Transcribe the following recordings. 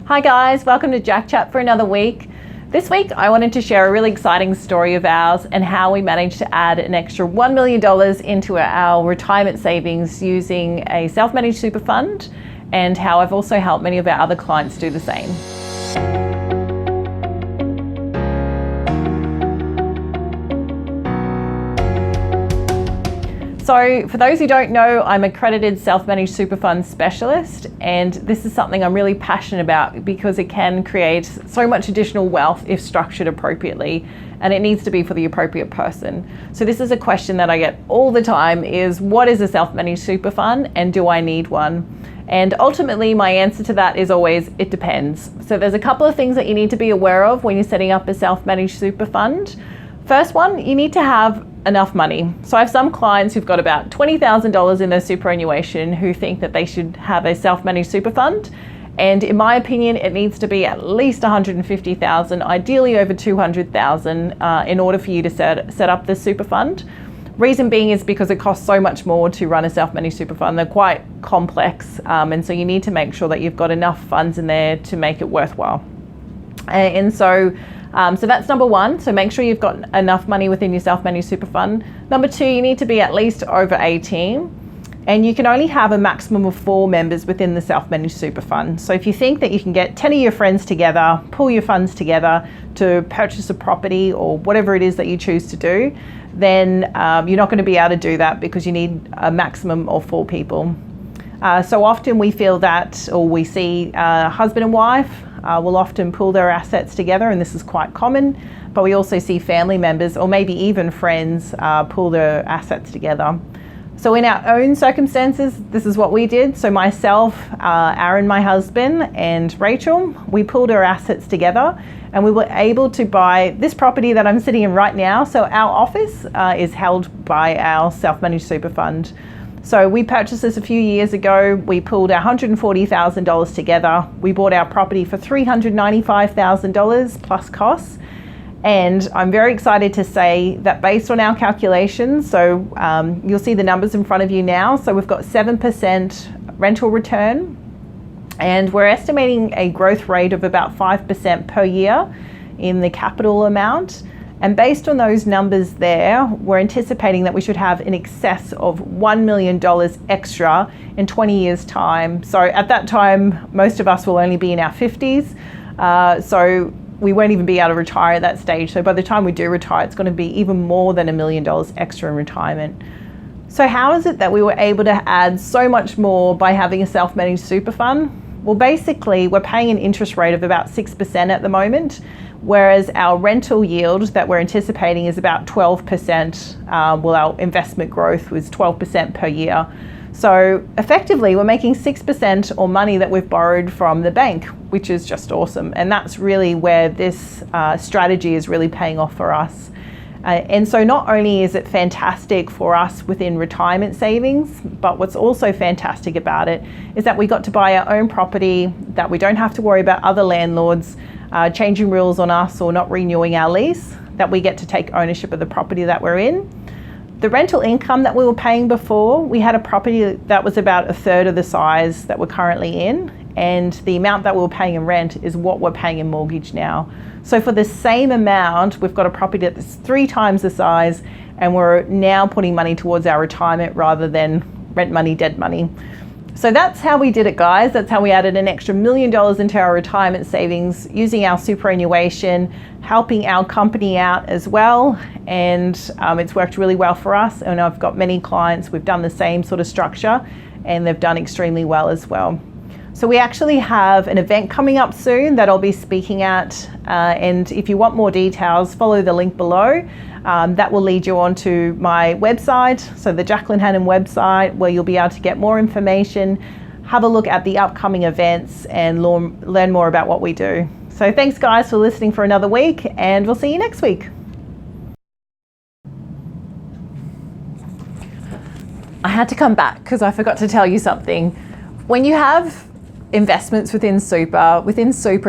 Hi guys, welcome to Jacq Chat for another week. This week I wanted to share a really exciting story of ours and how we managed to add an extra $1 million into our retirement savings using a self-managed super fund, and how I've also helped many of our other clients do the same. So for those who don't know, I'm an accredited self-managed super fund specialist, and this is something I'm really passionate about because it can create so much additional wealth if structured appropriately, and it needs to be for the appropriate person. So this is a question that I get all the time is, what is a self-managed super fund and do I need one? And ultimately my answer to that is always, it depends. So there's a couple of things that you need to be aware of when you're setting up a self-managed super fund. First one, you need to have enough money. So I have some clients who've got about $20,000 in their superannuation who think that they should have a self-managed super fund. And in my opinion, it needs to be at least $150,000, ideally over $200,000 in order for you to set up this super fund. Reason being is because it costs so much more to run a self-managed super fund. They're quite complex. And so you need to make sure that you've got enough funds in there to make it worthwhile. So that's number one. So make sure you've got enough money within your self-managed super fund. Number two, you need to be at least over 18. And you can only have a maximum of 4 members within the self-managed super fund. So if you think that you can get 10 of your friends together, pull your funds together to purchase a property or whatever it is that you choose to do, then you're not going to be able to do that because you need a maximum of 4 people. So often we feel that, or we see husband and wife will often pool their assets together, and this is quite common, but we also see family members or maybe even friends pool their assets together. So in our own circumstances, this is what we did. So myself, Aaron, my husband, and Rachel, we pooled our assets together and we were able to buy this property that I'm sitting in right now. So our office is held by our self-managed super fund. So we purchased this a few years ago. We pooled our $140,000 together. We bought our property for $395,000 plus costs. And I'm very excited to say that based on our calculations, so you'll see the numbers in front of you now. So we've got 7% rental return, and we're estimating a growth rate of about 5% per year in the capital amount. And based on those numbers there, we're anticipating that we should have in excess of $1 million extra in 20 years' time. So at that time, most of us will only be in our 50s. So we won't even be able to retire at that stage. So by the time we do retire, it's going to be even more than $1 million extra in retirement. So how is it that we were able to add so much more by having a self-managed super fund? Well, basically, we're paying an interest rate of about 6% at the moment, whereas our rental yield that we're anticipating is about 12%. Our investment growth was 12% per year. So effectively, we're making 6% or money that we've borrowed from the bank, which is just awesome. And that's really where this strategy is really paying off for us. And so not only is it fantastic for us within retirement savings, but what's also fantastic about it is that we got to buy our own property, that we don't have to worry about other landlords changing rules on us or not renewing our lease, that we get to take ownership of the property that we're in. The rental income that we were paying before, we had a property that was about 1/3 of the size that we're currently in, and the amount that we were paying in rent is what we're paying in mortgage now. So for the same amount, we've got a property that's 3 times the size, and we're now putting money towards our retirement rather than rent money, dead money. So that's how we did it, guys. That's how we added an extra $1 million into our retirement savings using our superannuation, helping our company out as well. And it's worked really well for us. And I've got many clients, we've done the same sort of structure, and they've done extremely well as well. So we actually have an event coming up soon that I'll be speaking at. And if you want more details, follow the link below. That will lead you on to my website, so the Jacqueline Hannon website, where you'll be able to get more information, have a look at the upcoming events, and learn more about what we do. So thanks guys for listening for another week, and we'll see you next week. I had to come back because I forgot to tell you something. When you have investments within super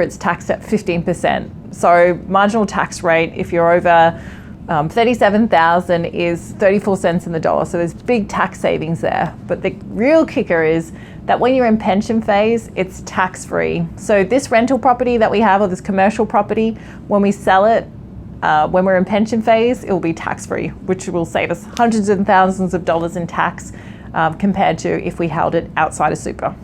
it's taxed at 15%. So marginal tax rate, if you're over 37,000 is 34 cents in the dollar. So there's big tax savings there. But the real kicker is that when you're in pension phase, it's tax-free. So this rental property that we have, or this commercial property, when we sell it, when we're in pension phase, it will be tax-free, which will save us hundreds and thousands of dollars in tax compared to if we held it outside of super.